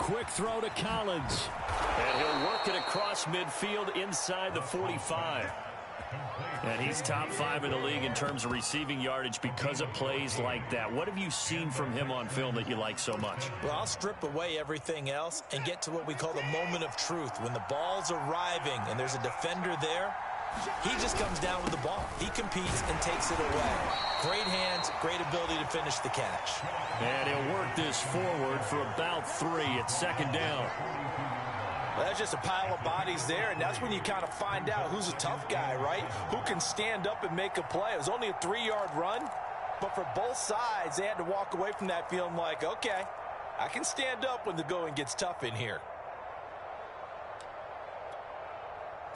Quick throw to Collins. And he'll work it across midfield inside the 45. And he's top 5 in the league in terms of receiving yardage because of plays like that. What have you seen from him on film that you like so much? Well, I'll strip away everything else and get to what we call the moment of truth. When the ball's arriving and there's a defender there, he just comes down with the ball. He competes and takes it away. Great hands, great ability to finish the catch. And he'll work this forward for about 3 at second down. Well, that's just a pile of bodies there, and that's when you kind of find out who's a tough guy, right? Who can stand up and make a play. It was only a 3-yard run, but for both sides, they had to walk away from that feeling like, okay, I can stand up when the going gets tough in here.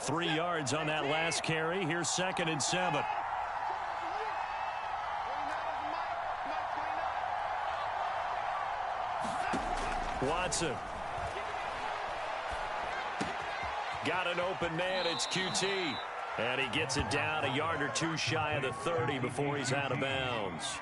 3 yards on that last carry. Here's 2nd and 7. Watson. Got an open man. It's QT. And he gets it down a yard or 2 shy of the 30 before he's out of bounds.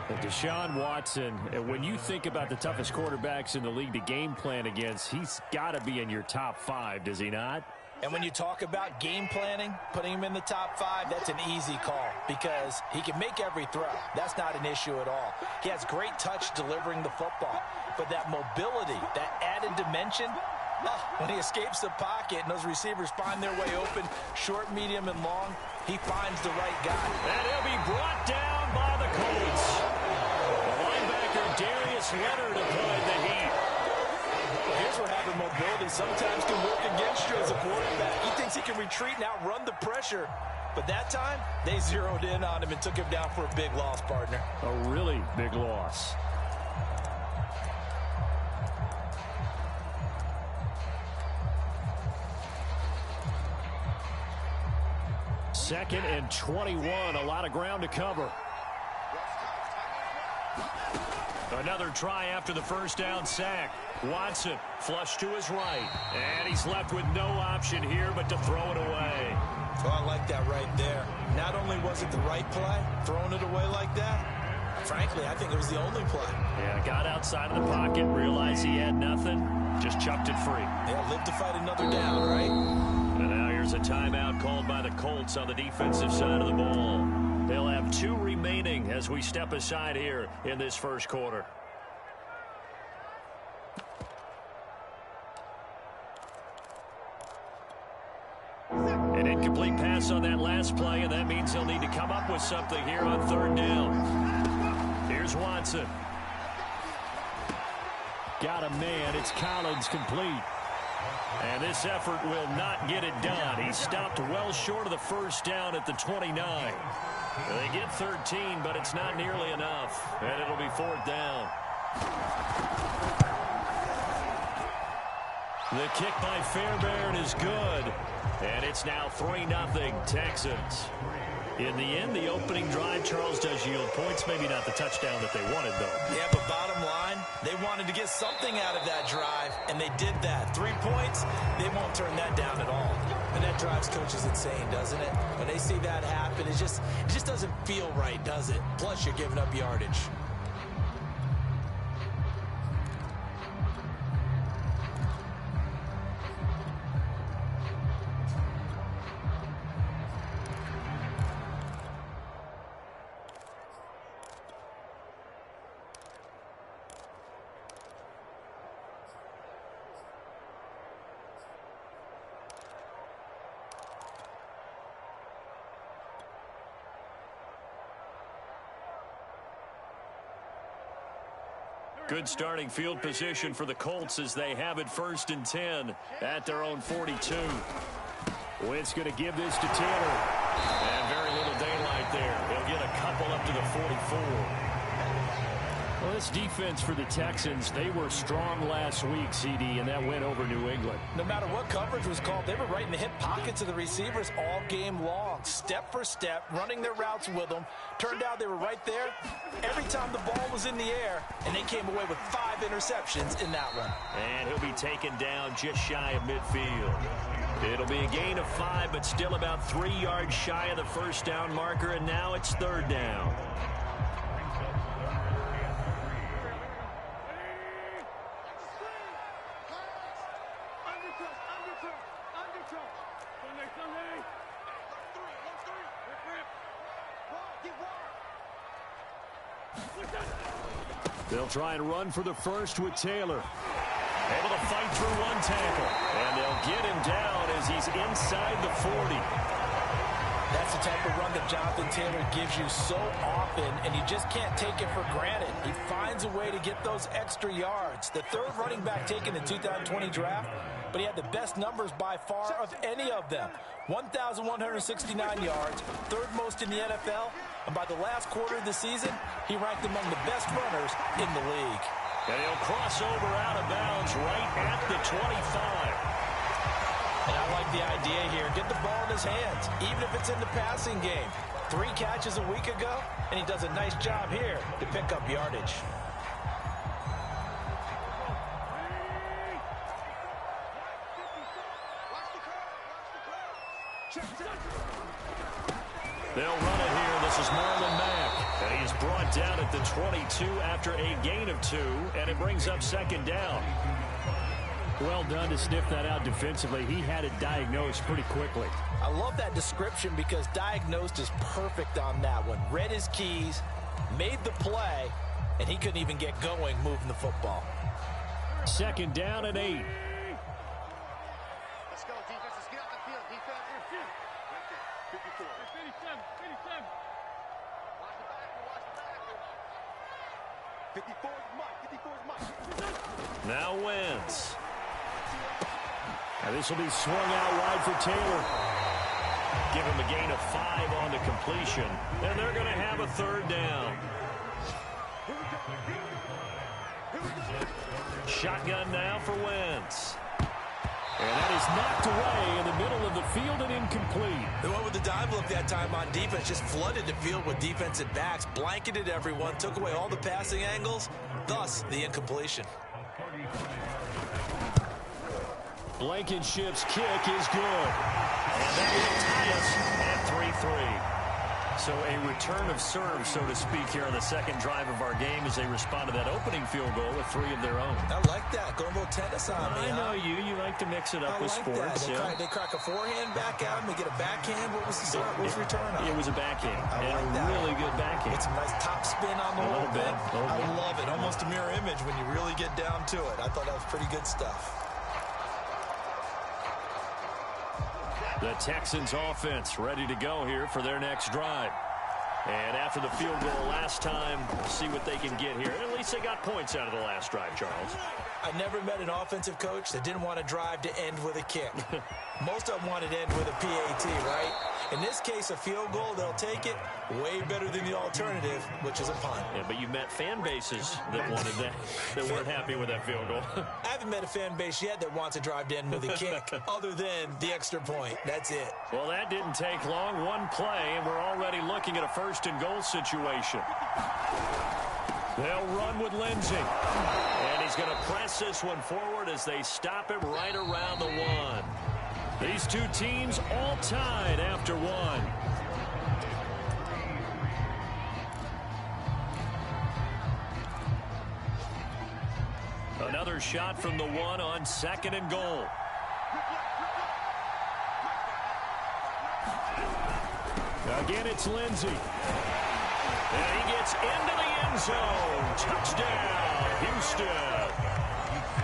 And Deshaun Watson, when you think about the toughest quarterbacks in the league to game plan against, he's got to be in your top 5, does he not? And when you talk about game planning, putting him in the top 5, that's an easy call because he can make every throw. That's not an issue at all. He has great touch delivering the football. But that mobility, that added dimension, when he escapes the pocket and those receivers find their way open, short, medium, and long, he finds the right guy. And he'll be brought down by the Colts. The linebacker Darius Leonard applied the heat. Here's where having mobility sometimes can work against you as a quarterback. He thinks he can retreat and outrun the pressure. But that time, they zeroed in on him and took him down for a big loss, partner. A really big loss. Second and 21. A lot of ground to cover. Another try after the first down sack. Watson flush to his right. And he's left with no option here but to throw it away. Oh, I like that right there. Not only was it the right play, throwing it away like that, frankly, I think it was the only play. Yeah, got outside of the pocket, realized he had nothing, just chucked it free. Yeah, live to fight another down, right? And now here's a timeout called by the Colts on the defensive side of the ball. They'll have 2 remaining as we step aside here in this first quarter. An incomplete pass on that last play, and that means they'll need to come up with something here on 3rd down. Here's Watson. Got a man. It's Collins complete. And this effort will not get it done. He stopped well short of the first down at the 29. They get 13, but it's not nearly enough. And it'll be 4th down. The kick by Fairbairn is good. And it's now 3-0 Texans. In the end, the opening drive, Charles, does yield points. Maybe not the touchdown that they wanted, though. Yeah, but bottom line, they wanted to get something out of that drive, and they did that. 3 points, they won't turn that down at all. And that drives coaches insane, doesn't it? When they see that happen, it just doesn't feel right, does it? Plus, you're giving up yardage. Good starting field position for the Colts as they have it 1st and 10 at their own 42. Wentz going to give this to Taylor. And very little daylight there. He'll get a couple up to the 44. Well, this defense for the Texans, they were strong last week, CD, and that went over New England. No matter what coverage was called, they were right in the hip pockets of the receivers all game long. Step for step, running their routes with them. Turned out they were right there every time the ball was in the air, and they came away with 5 interceptions in that one. And he'll be taken down just shy of midfield. It'll be a gain of 5, but still about 3 yards shy of the first down marker, and now it's 3rd down. They'll try and run for the first with Taylor. Able to fight through one tackle. And they'll get him down as he's inside the 40. That's the type of run that Jonathan Taylor gives you so often, and you just can't take it for granted. He finds a way to get those extra yards. The third running back taken in the 2020 draft, but he had the best numbers by far of any of them. 1,169 yards, third most in the NFL, and by the last quarter of the season, he ranked among the best runners in the league. And he'll cross over out of bounds right at the 25. And I like the idea here. Get the ball in his hands, even if it's in the passing game. 3 catches a week ago, and he does a nice job here to pick up yardage. They'll run it here. This is Marlon Mack. And he's brought down at the 22 after a gain of 2, and it brings up second down. Well done to sniff that out defensively. He had it diagnosed pretty quickly. I love that description because diagnosed is perfect on that one. Read his keys, made the play, and he couldn't even get going moving the football. Second down and 8. Let's go, defense. Let's get out the field. Defense. 54. 57. 57. Watch the back. Watch the back. 54 is Mike. 54 is Mike. Now Wentz. And this will be swung out wide for Taylor. Give him a gain of 5 on the completion. And they're going to have a third down. Shotgun now for Wentz. And that is knocked away in the middle of the field and incomplete. The one with the dive look that time on defense just flooded the field with defensive backs, blanketed everyone, took away all the passing angles, thus the incompletion. Blankenship's kick is good. And that will tie us at 3-3. So a return of serve, so to speak, here on the second drive of our game as they respond to that opening field goal with 3 of their own. I like that. Going a little tennis on me. I know you. You like to mix it up with sports. They crack a forehand back at him. They get a backhand. What was the serve? What was the return on? It was a backhand. I and like a that. really good backhand. It's a nice top spin on the whole thing. I bit. love it. Almost a mirror image when you really get down to it. I thought that was pretty good stuff. The Texans offense ready to go here for their next drive. And after the field goal last time, see what they can get here. At least they got points out of the last drive, Charles. I never met an offensive coach that didn't want to drive to end with a kick. Most of them wanted to end with a PAT, right? In this case, a field goal, they'll take it. Way better than the alternative, which is a punt. Yeah, but you met fan bases that wanted that, that weren't happy with that field goal. I haven't met a fan base yet that wants to drive to end with a kick, other than the extra point. That's it. Well, that didn't take long. One play, and we're already looking at a first-and-goal situation. They'll run with Lindsey. And he's going to press this one forward as they stop him right around the 1. These two teams all tied after 1. Another shot from the 1 on 2nd and goal. Again, it's Lindsey. And he gets into the end zone. Touchdown, Houston.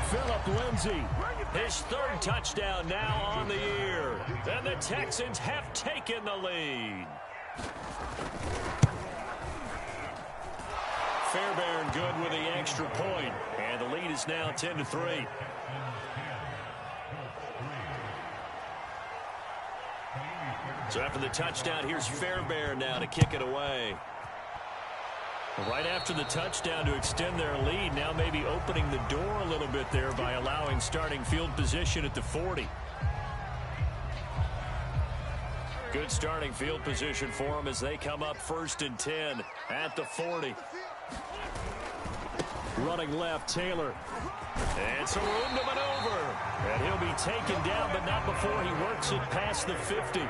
Phillip Lindsey, his 3rd touchdown now on the year. And the Texans have taken the lead. Fairbairn good with the extra point. And the lead is now 10-3. So after the touchdown, here's Fairbairn now to kick it away. Right after the touchdown to extend their lead, now maybe opening the door a little bit there by allowing starting field position at the 40. Good starting field position for them as they come up 1st and 10 at the 40. Running left, Taylor. And some room to maneuver. And he'll be taken down, but not before he works it past the 50.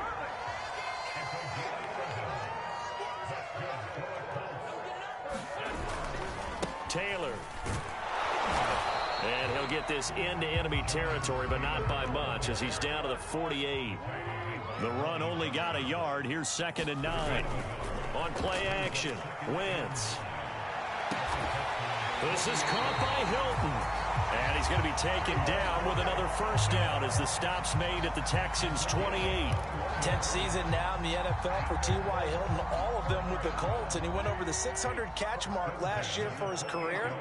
Taylor. And he'll get this into enemy territory, but not by much as he's down to the 48. The run only got a yard. Here's 2nd and 9. On play action, Wentz. This is caught by Hilton. And he's going to be taken down with another first down as the stop's made at the Texans' 28. 10th season now in the NFL for T.Y. Hilton, all of them with the Colts, and he went over the 600-catch mark last year for his career.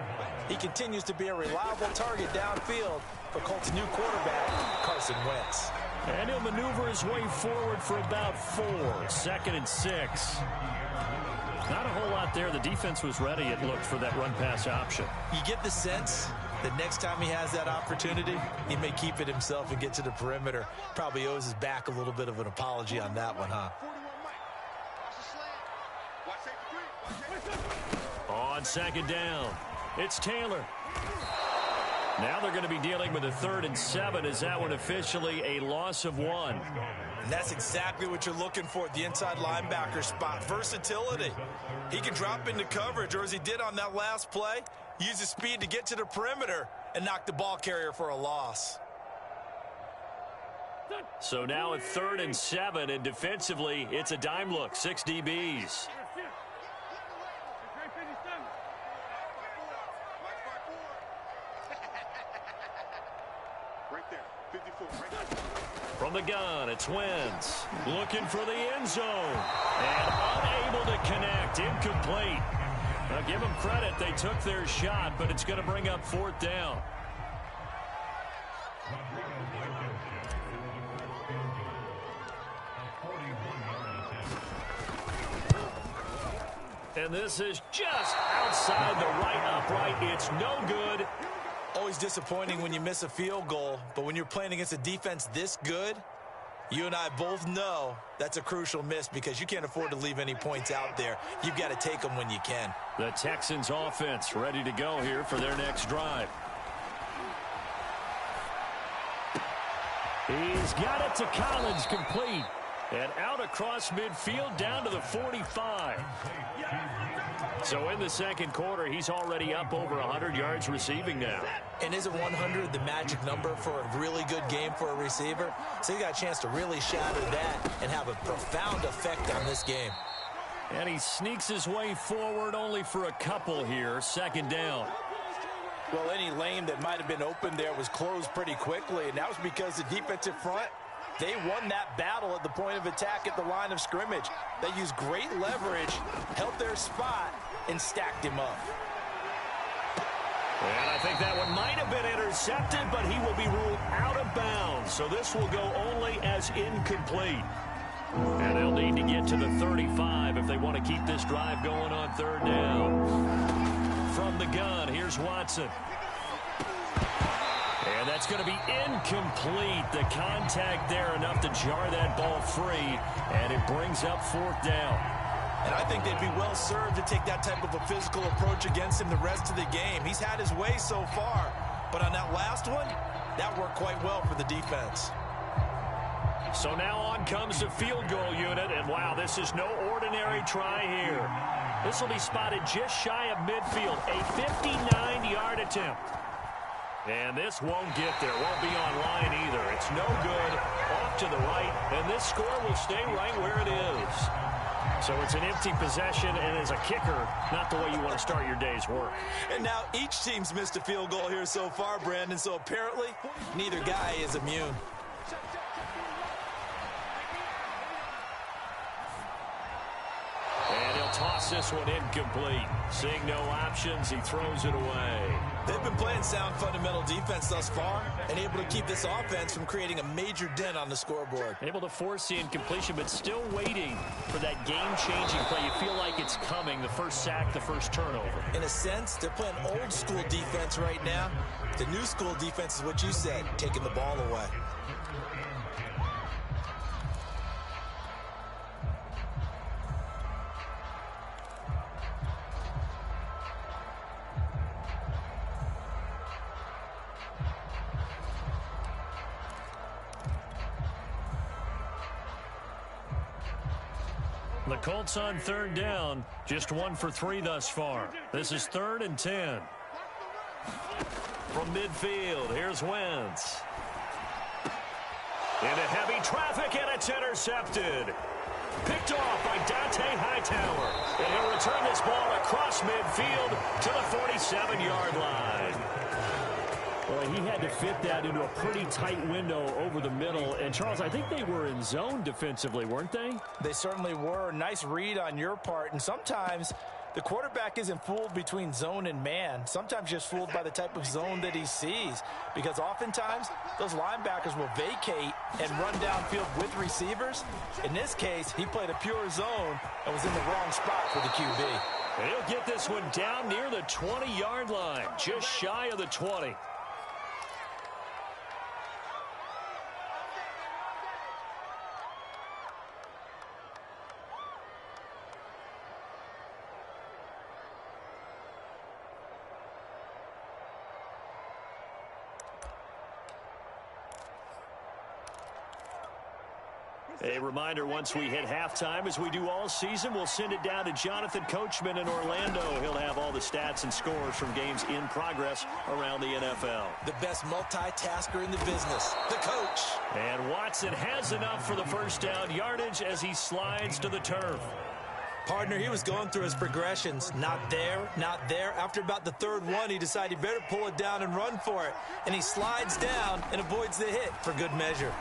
He continues to be a reliable target downfield for Colts' new quarterback, Carson Wentz. And he'll maneuver his way forward for about 4. 2nd and 6. Not a whole lot there. The defense was ready, it looked, for that run-pass option. You get the sense that next time he has that opportunity, he may keep it himself and get to the perimeter. Probably owes his back a little bit of an apology on that one, huh? On 2nd down, it's Taylor. Now they're going to be dealing with a 3rd and 7. Is that one officially a loss of 1? And that's exactly what you're looking for at the inside linebacker spot. Versatility. He can drop into coverage, or as he did on that last play, use his speed to get to the perimeter and knock the ball carrier for a loss. So now at 3rd and 7, and defensively, it's a dime look. 6 DBs. From the gun, it's Wentz. Looking for the end zone. And unable to connect. Incomplete. Now, give them credit. They took their shot, but it's going to bring up 4th down. And this is just outside the right upright. It's no good. Always disappointing when you miss a field goal, but when you're playing against a defense this good, you and I both know that's a crucial miss because you can't afford to leave any points out there. You've got to take them when you can. The Texans offense ready to go here for their next drive. He's got it to Collins, complete. And out across midfield down to the 45. So in the 2nd quarter, he's already up over 100 yards receiving now. And isn't 100 the magic number for a really good game for a receiver? So he got a chance to really shatter that and have a profound effect on this game. And he sneaks his way forward only for a couple here. 2nd down. Well, any lane that might have been open there was closed pretty quickly, and that was because the defensive front, they won that battle at the point of attack at the line of scrimmage. They used great leverage, held their spot, and stacked him up. And I think that one might have been intercepted, but he will be ruled out of bounds. So this will go only as incomplete. And they'll need to get to the 35 if they want to keep this drive going on 3rd down. From the gun, here's Watson. And that's going to be incomplete. The contact there enough to jar that ball free, and it brings up 4th down. And I think they'd be well served to take that type of a physical approach against him the rest of the game. He's had his way so far, but on that last one, that worked quite well for the defense. So now on comes the field goal unit, and wow, this is no ordinary try here. This will be spotted just shy of midfield, a 59-yard attempt. And this won't get there, won't be on line either. It's no good, off to the right, and this score will stay right where it is. So it's an empty possession, and as a kicker, not the way you want to start your day's work. And now each team's missed a field goal here so far, Brandon, so apparently neither guy is immune. And he'll toss this one incomplete. Seeing no options, he throws it away. They've been playing sound fundamental defense thus far and able to keep this offense from creating a major dent on the scoreboard. Able to force the incompletion, but still waiting for that game-changing play. You feel like it's coming, the first sack, the first turnover. In a sense, they're playing old-school defense right now. The new-school defense is what you said, taking the ball away. The Colts on 3rd down, just 1 for 3 thus far. This is 3rd and 10. From midfield, here's Wentz. Into heavy traffic, and it's intercepted. Picked off by Hightower. And he'll return this ball across midfield to the 47-yard line. Well, he had to fit that into a pretty tight window over the middle. And, Charles, I think they were in zone defensively, weren't they? They certainly were. Nice read on your part. And sometimes the quarterback isn't fooled between zone and man. Sometimes just fooled by the type of zone that he sees. Because oftentimes, those linebackers will vacate and run downfield with receivers. In this case, he played a pure zone and was in the wrong spot for the QB. And he'll get this one down near the 20-yard line, just shy of the 20. A reminder, once we hit halftime, as we do all season, we'll send it down to Jonathan Coachman in Orlando. He'll have all the stats and scores from games in progress around the NFL. The best multitasker in the business, the coach. And Watson has enough for the first down yardage as he slides to the turf. Partner, he was going through his progressions. Not there, not there. After about the third one, he decided he better pull it down and run for it. And he slides down and avoids the hit for good measure.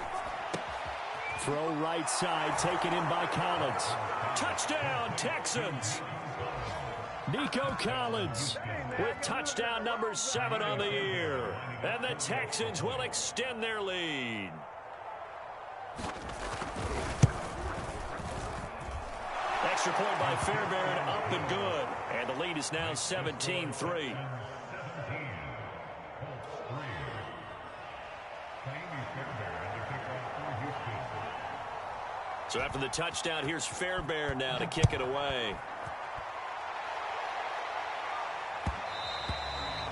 Throw right side, taken in by Collins. Touchdown, Texans. Nico Collins with touchdown number 7 on the year. And the Texans will extend their lead. Extra point by Fairbairn, up and good. And the lead is now 17-3. So after the touchdown, here's Fairbairn now to kick it away.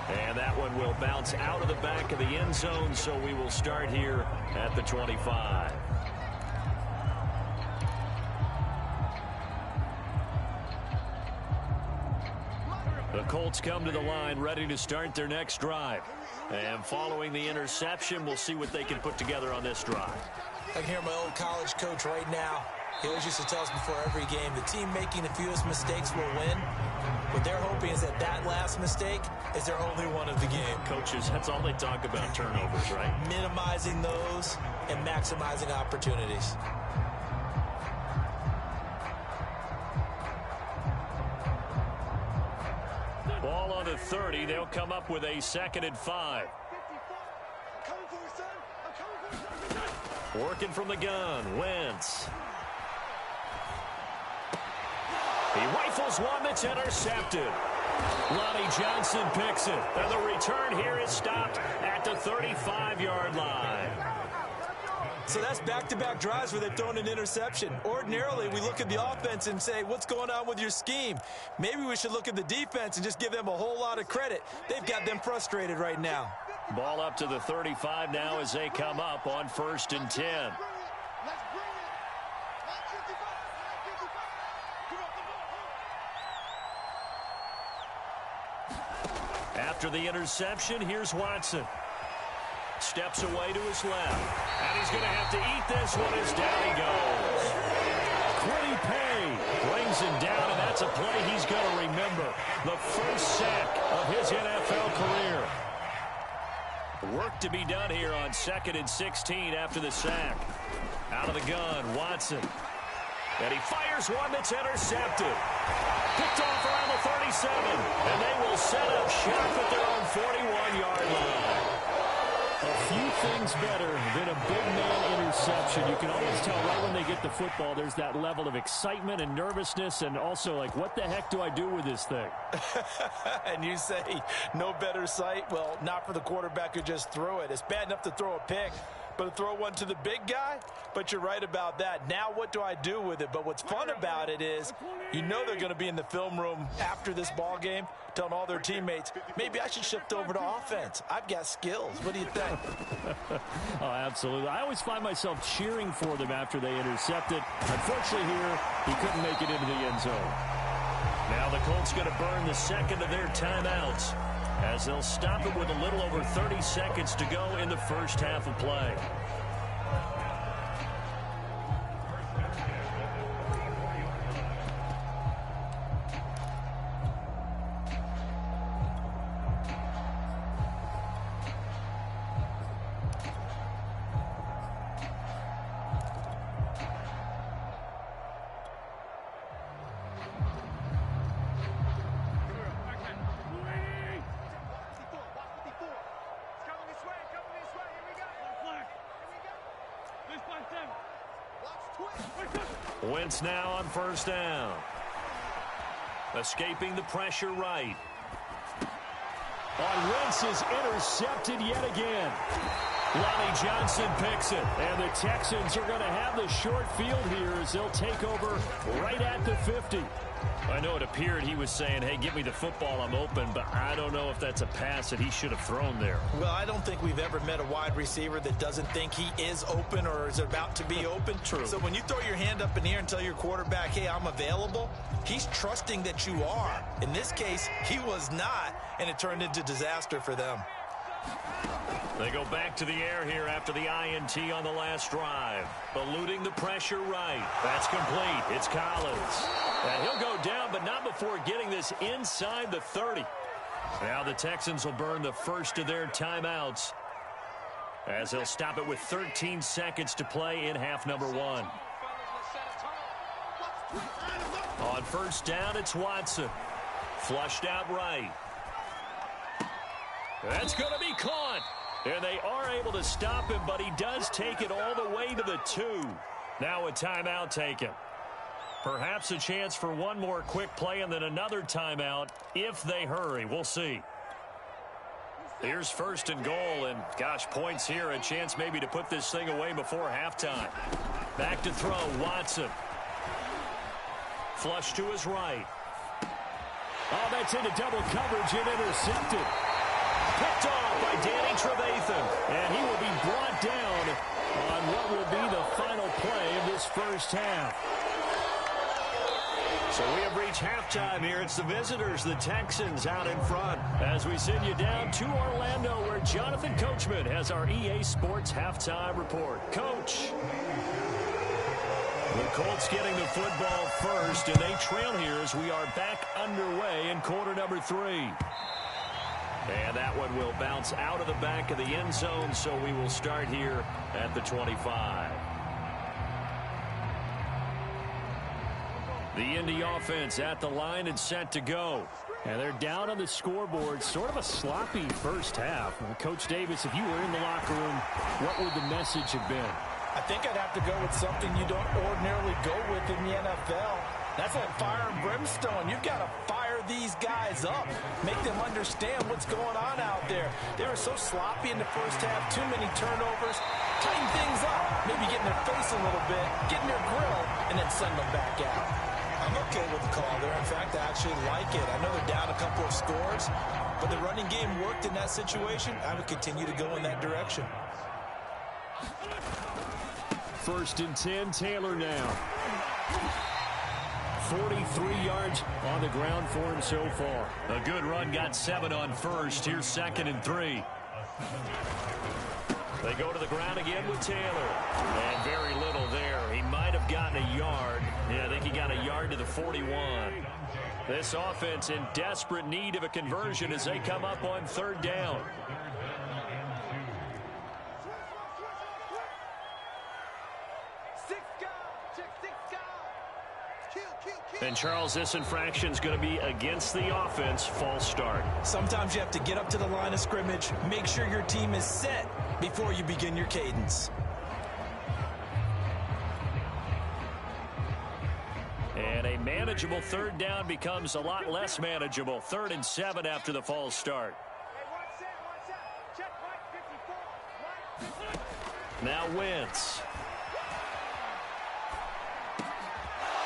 And that one will bounce out of the back of the end zone, so we will start here at the 25. The Colts come to the line ready to start their next drive. And following the interception, we'll see what they can put together on this drive. I can hear my old college coach right now. He always used to tell us before every game, the team making the fewest mistakes will win. What they're hoping is that that last mistake is their only one of the game. Coaches, that's all they talk about, turnovers, right? Minimizing those and maximizing opportunities. Ball on the 30. They'll come up with a 2nd and 5. Working from the gun, Wentz. He rifles one that's intercepted. Lonnie Johnson picks it. And the return here is stopped at the 35-yard line. So that's back-to-back drives where they've thrown an interception. Ordinarily, we look at the offense and say, what's going on with your scheme? Maybe we should look at the defense and just give them a whole lot of credit. They've got them frustrated right now. Ball up to the 35 now as they come up on 1st and 10. After the interception, here's Watson. Steps away to his left. And he's going to have to eat this one as down he goes. Quiddy Pay brings him down, and that's a play he's going to remember. The first sack of his NFL career. Work to be done here on 2nd and 16 after the sack. Out of the gun, Watson. And he fires one that's intercepted. Picked off around the 37. And they will set up shop at their own 41-yard line. A few things better than a big man interception. You can always tell right when they get the football, there's that level of excitement and nervousness, and also like, what the heck do I do with this thing? And you say no better sight? Well, not for the quarterback who just threw it. It's bad enough to throw a pick, but to throw one to the big guy? But you're right about that. Now what do I do with it? But what's fun about it is you know they're going to be in the film room after this ball game telling all their teammates, maybe I should shift over to offense. I've got skills. What do you think? Oh, absolutely. I always find myself cheering for them after they intercept it. Unfortunately here, he couldn't make it into the end zone. Now the Colts going to burn the 2nd of their timeouts as they'll stop it with a little over 30 seconds to go in the first half of play. Wentz now on first down. Escaping the pressure right. On Wentz is intercepted yet again. Lonnie Johnson picks it. And the Texans are going to have the short field here as they'll take over right at the 50. I know it appeared he was saying, hey, give me the football, I'm open, but I don't know if that's a pass that he should have thrown there. Well, I don't think we've ever met a wide receiver that doesn't think he is open or is about to be open. True. So when you throw your hand up in the air and tell your quarterback, hey, I'm available, he's trusting that you are. In this case, he was not, and it turned into disaster for them. They go back to the air here after the INT on the last drive. Eluding the pressure right. That's complete. It's Collins. And he'll go down, but not before getting this inside the 30. Now the Texans will burn the first of their timeouts as they'll stop it with 13 seconds to play in half number 1. On first down, it's Watson. Flushed out right. That's going to be caught. And they are able to stop him, but he does take it all the way to the 2. Now a timeout taken. Perhaps a chance for one more quick play and then another timeout if they hurry. We'll see. Here's first and goal, and gosh, points here. A chance maybe to put this thing away before halftime. Back to throw, Watson. Flush to his right. Oh, that's into double coverage and intercepted. Picked off by Danny Trevathan. And he will be brought down on what will be the final play of this first half. So we have reached halftime here. It's the visitors, the Texans, out in front. As we send you down to Orlando, where Jonathan Coachman has our EA Sports halftime report. Coach. The Colts getting the football first, and they trail here as we are back underway in quarter number 3. And that one will bounce out of the back of the end zone, so we will start here at the 25. The Indy offense at the line and set to go. And they're down on the scoreboard. Sort of a sloppy first half. Well, Coach Davis, if you were in the locker room, what would the message have been? I think I'd have to go with something you don't ordinarily go with in the NFL. That's like fire and brimstone. You've got to fire these guys up. Make them understand what's going on out there. They were so sloppy in the first half. Too many turnovers. Tighten things up. Maybe get in their face a little bit. Get in their grill. And then send them back out. I'm okay with the call there. In fact, I actually like it. I know they're down a couple of scores. But the running game worked in that situation. I would continue to go in that direction. First and 10, Taylor now. 43 yards on the ground for him so far. A good run, got 7 on first. Here's second and 3. They go to the ground again with Taylor. And very little there. He might have gotten a yard. Yeah, I think he got a yard to the 41. This offense in desperate need of a conversion as they come up on third down. And, Charles, this infraction is going to be against the offense. False start. Sometimes you have to get up to the line of scrimmage, make sure your team is set before you begin your cadence. And a manageable third down becomes a lot less manageable. 3rd and 7 after the false start. Now Wentz.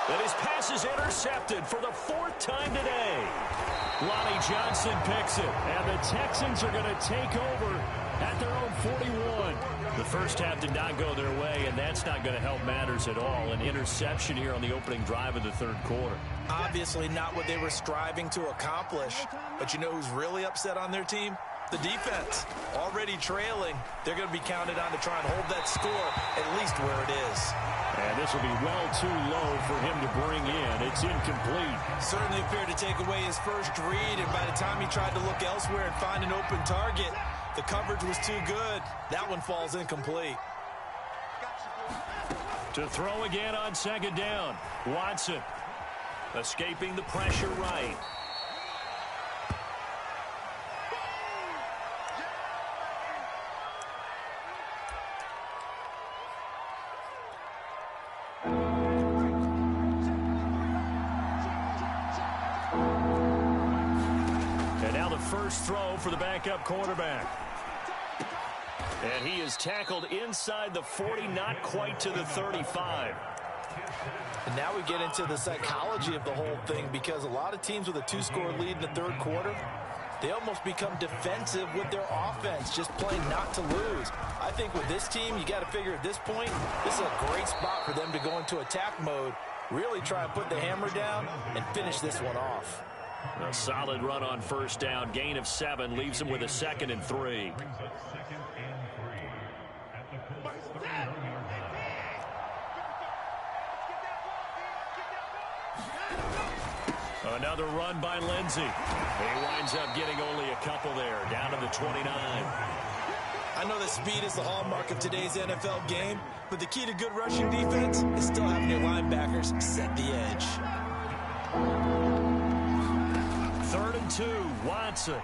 And his pass is intercepted for the 4th time today. Lonnie Johnson picks it. And the Texans are going to take over at their own 41. The first half did not go their way, and that's not going to help matters at all. An interception here on the opening drive of the 3rd quarter. Obviously not what they were striving to accomplish. But you know who's really upset on their team? The defense. Already trailing. They're going to be counted on to try and hold that score at least where it is. And this will be well too low for him to bring in. It's incomplete. Certainly appeared to take away his first read, and by the time he tried to look elsewhere and find an open target, the coverage was too good. That one falls incomplete. To throw again on 2nd down. Watson escaping the pressure right. first throw for the backup quarterback. And he is tackled inside the 40, not quite to the 35. And now we get into the psychology of the whole thing, because a lot of teams with a 2-score lead in the third quarter, they almost become defensive with their offense, just playing not to lose. I think with this team, you got to figure at this point, this is a great spot for them to go into attack mode, really try and put the hammer down and finish this one off. A solid run on first down. Gain of 7 leaves them with a 2nd and 3. Another run by Lindsey. He winds up getting only a couple there, down to the 29. I know that speed is the hallmark of today's NFL game, but the key to good rushing defense is still having your linebackers set the edge. 3rd and 2, Watson.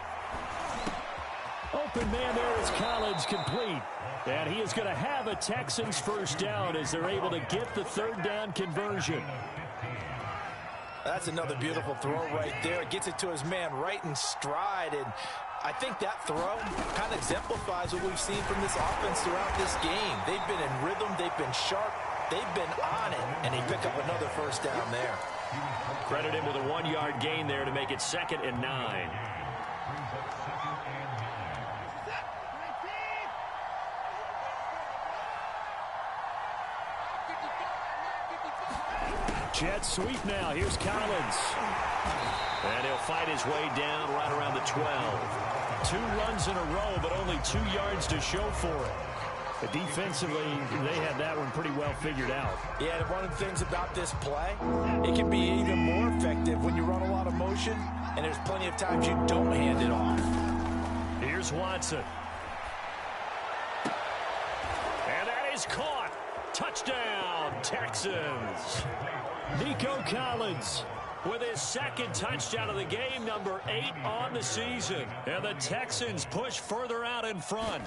Open man there is Collins, complete. And he is going to have a Texans first down as they're able to get the 3rd down conversion. That's another beautiful throw right there. Gets it to his man right in stride. And I think that throw kind of exemplifies what we've seen from this offense throughout this game. They've been in rhythm. They've been sharp. They've been on it. And they pick up another first down there. Credit him with a 1-yard gain there to make it 2nd and 9. Jet sweep now. Here's Collins. And he'll fight his way down right around the 12. 2 runs in a row, but only 2 yards to show for it. But defensively, they had that one pretty well figured out. Yeah, and one of the things about this play, it can be even more effective when you run a lot of motion, and there's plenty of times you don't hand it off. Here's Watson. And that is caught. Touchdown, Texans. Nico Collins with his 2nd touchdown of the game, number 8 on the season. And the Texans push further out in front.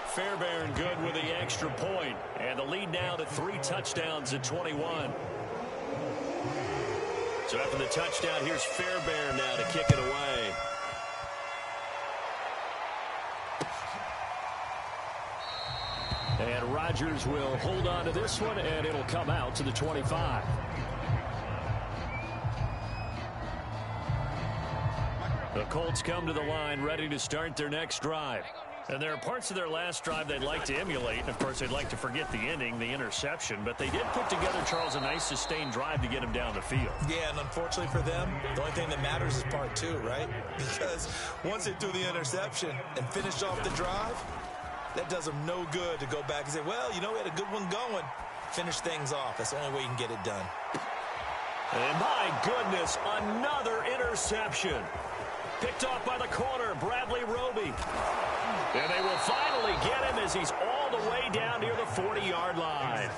Fairbairn good with the extra point. And the lead now to 3 touchdowns at 21. So after the touchdown, here's Fairbairn now to kick it away. And Rodgers will hold on to this one, and it'll come out to the 25. The Colts come to the line ready to start their next drive. And there are parts of their last drive they'd like to emulate. And, of course, they'd like to forget the ending, the interception. But they did put together, Charles, a nice sustained drive to get him down the field. Yeah, and unfortunately for them, the only thing that matters is part 2, right? Because once they threw the interception and finished off the drive, that does them no good to go back and say, well, you know, we had a good one going. Finish things off. That's the only way you can get it done. And my goodness, another interception. Picked off by the corner, Bradley Roby. And they will finally get him as he's all the way down near the 40-yard line.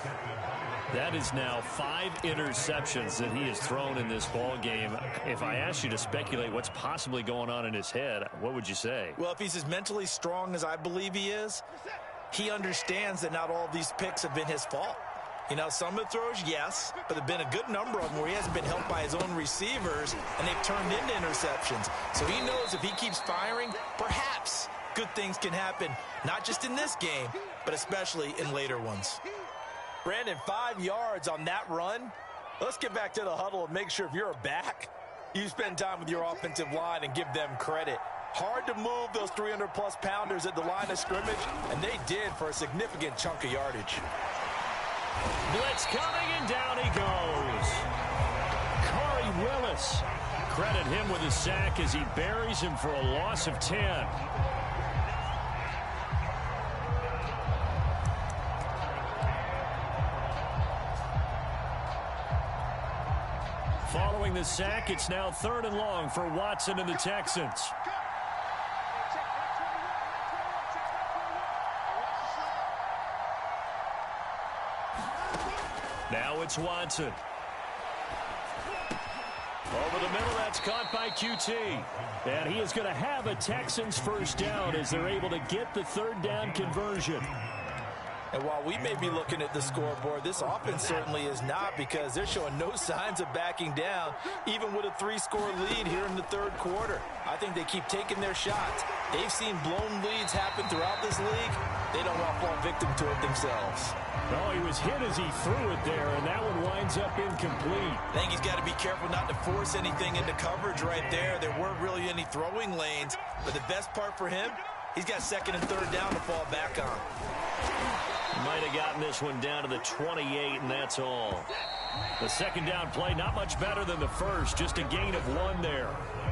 That is now 5 interceptions that he has thrown in this ball game. If I asked you to speculate what's possibly going on in his head, what would you say? Well, if he's as mentally strong as I believe he is, he understands that not all of these picks have been his fault. You know, some of the throws, yes, but there have been a good number of them where he hasn't been helped by his own receivers, and they've turned into interceptions. So he knows if he keeps firing, perhaps good things can happen, not just in this game, but especially in later ones. Brandon, 5 yards on that run. Let's get back to the huddle and make sure if you're a back, you spend time with your offensive line and give them credit. Hard to move those 300-plus pounders at the line of scrimmage, and they did for a significant chunk of yardage. Blitz coming, and down he goes. Corey Willis. Credit him with a sack as he buries him for a loss of 10. Following the sack, it's now 3rd and long for Watson and the Texans. Now it's Watson. Over the middle, that's caught by QT. And he is going to have a Texans first down as they're able to get the 3rd down conversion. And while we may be looking at the scoreboard, this offense certainly is not, because they're showing no signs of backing down, even with a 3-score lead here in the third quarter. I think they keep taking their shots. They've seen blown leads happen throughout this league. They don't want to fall victim to it themselves. Oh, he was hit as he threw it there, and that one winds up incomplete. I think he's got to be careful not to force anything into coverage right there. There weren't really any throwing lanes, but the best part for him, he's got second and third down to fall back on. Might have gotten this one down to the 28, and that's all. The second down play, not much better than the first, just a gain of 1 there.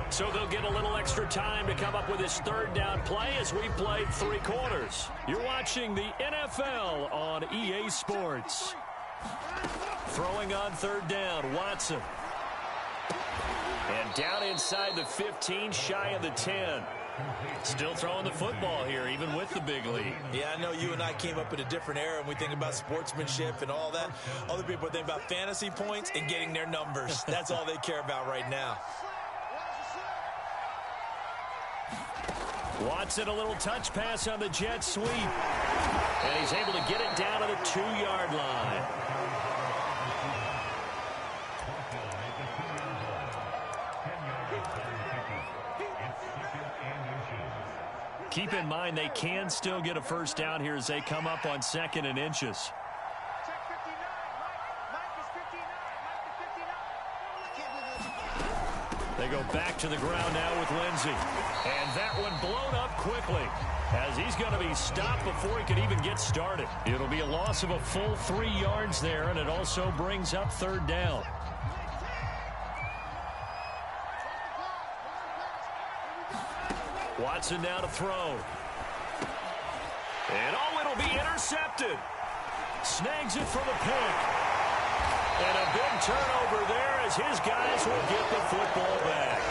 So they'll get a little extra time to come up with his third down play as we played 3 quarters. You're watching the NFL on EA Sports. Throwing on third down, Watson. And down inside the 15, shy of the 10. Still throwing the football here, even with the big lead. Yeah, I know you and I came up in a different era, and we think about sportsmanship and all that. Other people think about fantasy points and getting their numbers. That's all they care about right now. Watson, a little touch pass on the jet sweep. And he's able to get it down to the 2-yard line. Keep in mind they can still get a first down here as they come up on 2nd and inches. They go back to the ground now with Lindsey. And that one blown up quickly as he's going to be stopped before he could even get started. It'll be a loss of a full 3 yards there, and it also brings up third down. Watson now to throw. And oh, it'll be intercepted. Snags it for the pick. And a big turnover there as his guys will get the football back.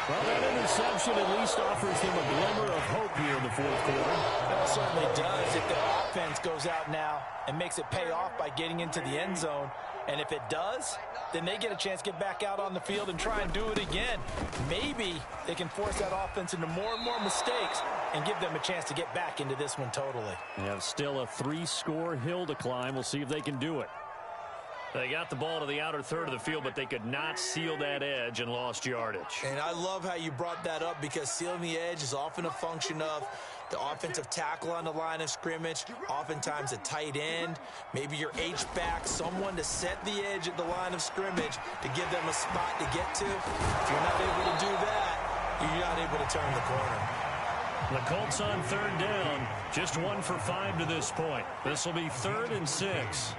Well, that interception at least offers them a glimmer of hope here in the fourth quarter. It certainly does if the offense goes out now and makes it pay off by getting into the end zone. And if it does, then they get a chance to get back out on the field and try and do it again. Maybe they can force that offense into more and more mistakes and give them a chance to get back into this one totally. Yeah, still a 3-score hill to climb. We'll see if they can do it. They got the ball to the outer third of the field, but they could not seal that edge and lost yardage. And I love how you brought that up, because sealing the edge is often a function of the offensive tackle on the line of scrimmage, oftentimes a tight end, maybe your H-back, someone to set the edge at the line of scrimmage to give them a spot to get to. If you're not able to do that, you're not able to turn the corner. The Colts on third down, just 1 for 5 to this point. This will be 3rd and 6.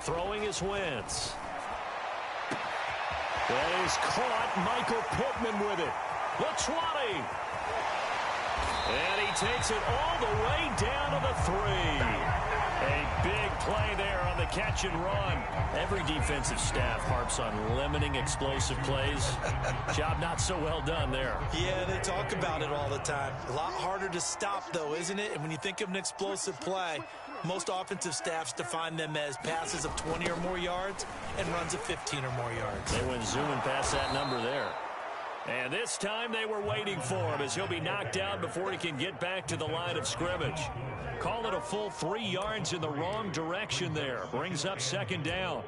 Throwing is Wentz. That is caught. Michael Pittman with it. The 20. And he takes it all the way down to the 3. A big play there on the catch and run. Every defensive staff harps on limiting explosive plays. Job not so well done there. Yeah, they talk about it all the time. A lot harder to stop, though, isn't it? And when you think of an explosive play, most offensive staffs define them as passes of 20 or more yards and runs of 15 or more yards. They went zooming past that number there. And this time they were waiting for him as he'll be knocked down before he can get back to the line of scrimmage. Call it a full 3 yards in the wrong direction there. Brings up 2nd down.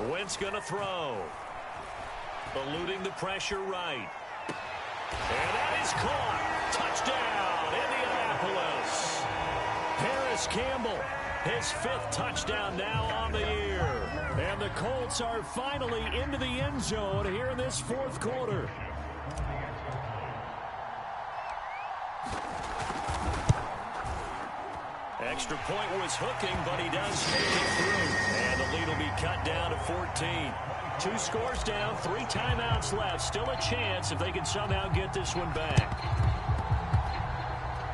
Wentz gonna throw. Eluding the pressure right. And that is caught. Touchdown, Indianapolis. Harris Campbell, his 5th touchdown now on the year. And the Colts are finally into the end zone here in this fourth quarter. Extra point was hooking, but he does make it through. And the That lead will be cut down to 14. 2 scores down, 3 timeouts left. Still a chance if they can somehow get this one back.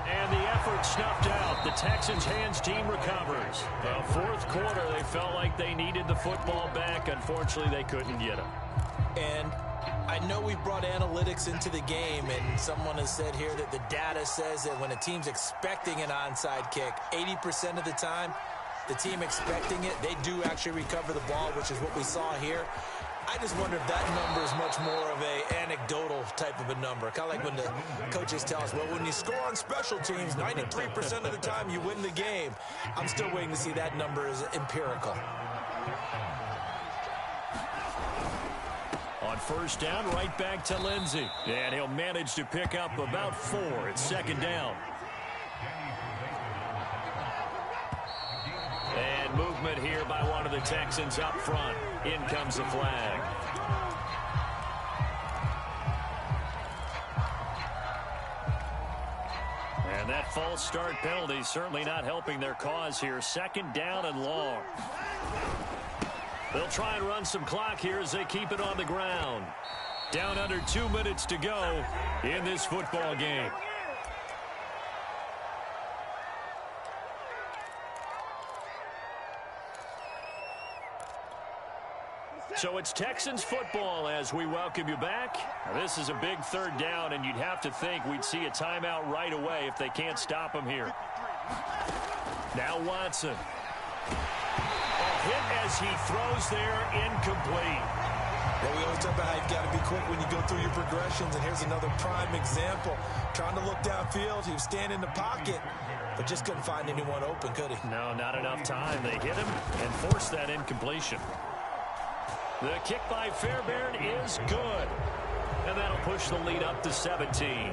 And the effort snuffed out. The Texans' hands team recovers. The fourth quarter, they felt like they needed the football back. Unfortunately, they couldn't get it. And I know we brought analytics into the game, and someone has said here that the data says that when a team's expecting an onside kick, 80% of the time, the team expecting it, they do actually recover the ball, which is what we saw here. I just wonder if that number is much more of a anecdotal type of a number. Kind of like when the coaches tell us, well, when you score on special teams, 93% of the time you win the game. I'm still waiting to see that number is empirical. On first down, right back to Lindsey. And he'll manage to pick up about 4. It's second down. And movement here by one of the Texans up front. In comes the flag. And that false start penalty certainly not helping their cause here. Second down and long. They'll try and run some clock here as they keep it on the ground. Down under 2 minutes to go in this football game. So it's Texans football as we welcome you back. Now, this is a big third down, and you'd have to think we'd see a timeout right away if they can't stop him here. Now Watson. A hit as he throws there, incomplete. Well, we always talk about how you've got to be quick when you go through your progressions, and here's another prime example. Trying to look downfield, he was standing in the pocket, but just couldn't find anyone open, could he? No, not enough time. They hit him and forced that incompletion. The kick by Fairbairn is good. And that'll push the lead up to 17.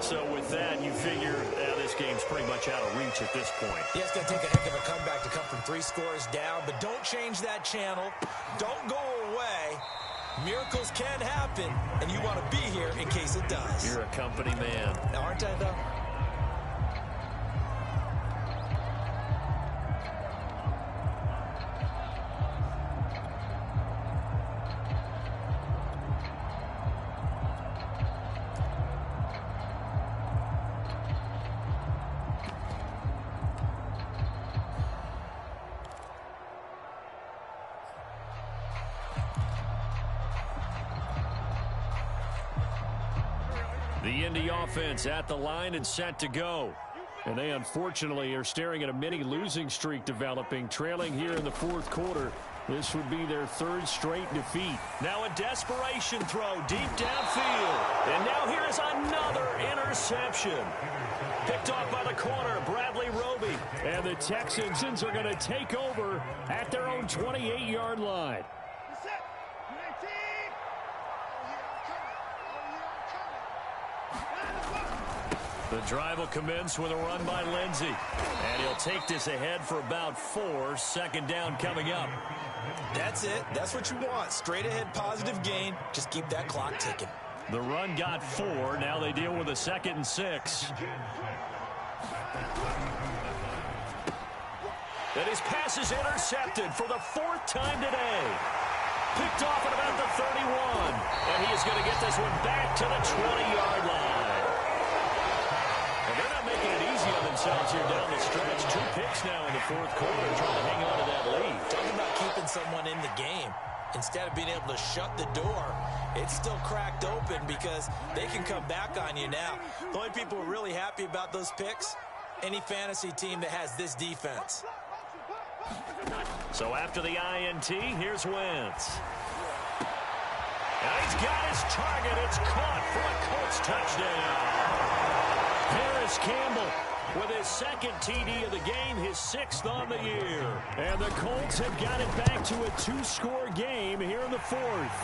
So with that, you figure this game's pretty much out of reach at this point. Yeah, it's going to take a heck of a comeback to come from 3 scores down, but don't change that channel. Don't go away. Miracles can happen, and you want to be here in case it does. You're a company man. Aren't I, though? The Indy offense at the line and set to go. And they unfortunately are staring at a mini losing streak developing, trailing here in the fourth quarter. This would be their 3rd straight defeat. Now a desperation throw deep downfield. And now here is another interception. Picked off by the corner, Bradley Roby. And the Texans are going to take over at their own 28-yard line. The drive will commence with a run by Lindsey. And he'll take this ahead for about 4. Second down coming up. That's it. That's what you want. Straight ahead positive gain. Just keep that clock ticking. The run got 4. Now they deal with a 2nd and 6. And his pass is intercepted for the 4th time today. Picked off at about the 31. And he is going to get this one back to the 20-yard line. They're not making it easy on themselves here down the stretch. 2 picks now in the fourth quarter, trying to hang on to that lead. Talking about keeping someone in the game. Instead of being able to shut the door, it's still cracked open because they can come back on you now. The only people who are really happy about those picks, any fantasy team that has this defense. So after the INT, here's Wentz. And he's got his target. It's caught for a Colts touchdown. Harris Campbell with his 2nd TD of the game, his 6th on the year. And the Colts have got it back to a 2-score game here in the 4th.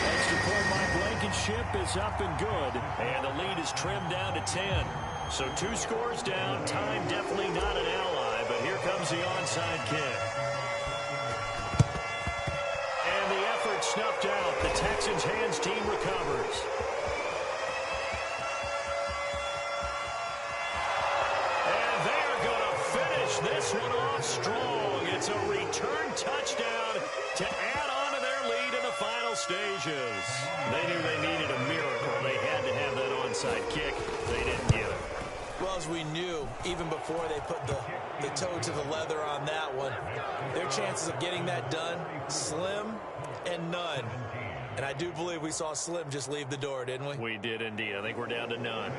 Extra point by Blankenship is up and good. And the lead is trimmed down to 10. So 2 scores down. Time definitely not an ally, but here comes the onside kick. And the effort snuffed out. The Texans' hands team recovers. And they are going to finish this one off strong. It's a return return touchdown to add on to their lead in the final stages. They knew they needed a miracle. They had to have that onside kick. They didn't get it. Well, as we knew, even before they put the toe to the leather on that one, their chances of getting that done, slim and none. And I do believe we saw Slim just leave the door, didn't we? We did indeed. I think we're down to none.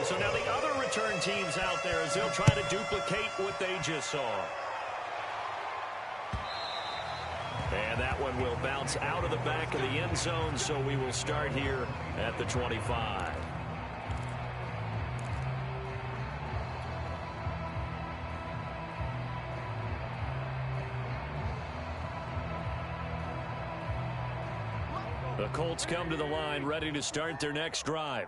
So now the other return teams out there as they'll try to duplicate what they just saw. And that one will bounce out of the back of the end zone, so we will start here at the 25. The Colts come to the line, ready to start their next drive.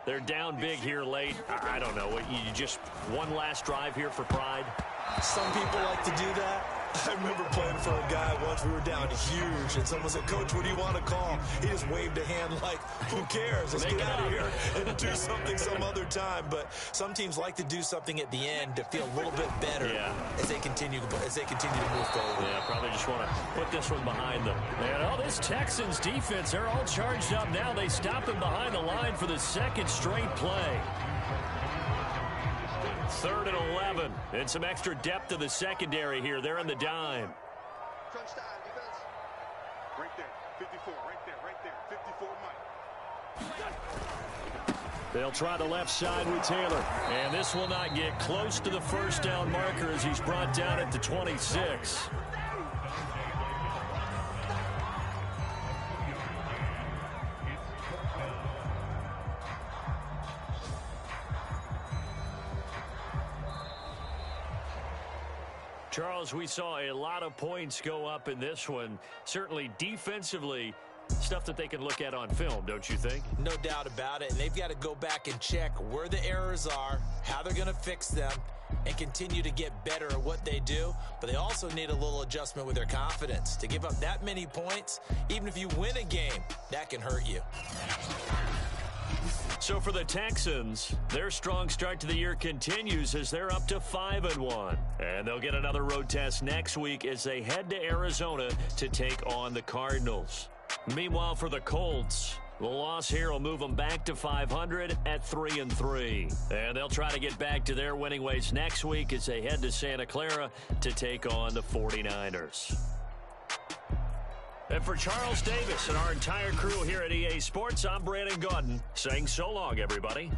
They're down big here late. I don't know. You just one last drive here for pride? Some people like to do that. I remember playing for a guy once. We were down huge, and someone said, "Coach, what do you want to call?" He just waved a hand like, who cares? Let's get out of here and do something some other time. But some teams like to do something at the end to feel a little bit better as they continue to move forward. Yeah, probably just want to put this one behind them. And this Texans defense, they're all charged up now. They stopped them behind the line for the second straight play. 3rd and 11, and some extra depth to the secondary here. They're in the dime. Crunch time, defense. Right there, 54, right there, 54, Mike. They'll try the left side with Taylor. And this will not get close to the first down marker as he's brought down at the 26. Charles, we saw a lot of points go up in this one. Certainly defensively, stuff that they can look at on film, don't you think? No doubt about it. And they've got to go back and check where the errors are, how they're going to fix them, and continue to get better at what they do. But they also need a little adjustment with their confidence. To give up that many points, even if you win a game, that can hurt you. So for the Texans, their strong start to the year continues as they're up to 5-1. And they'll get another road test next week as they head to Arizona to take on the Cardinals. Meanwhile, for the Colts, the loss here will move them back to 500 at 3-3. And they'll try to get back to their winning ways next week as they head to Santa Clara to take on the 49ers. And for Charles Davis and our entire crew here at EA Sports, I'm Brandon Gaudin saying so long, everybody.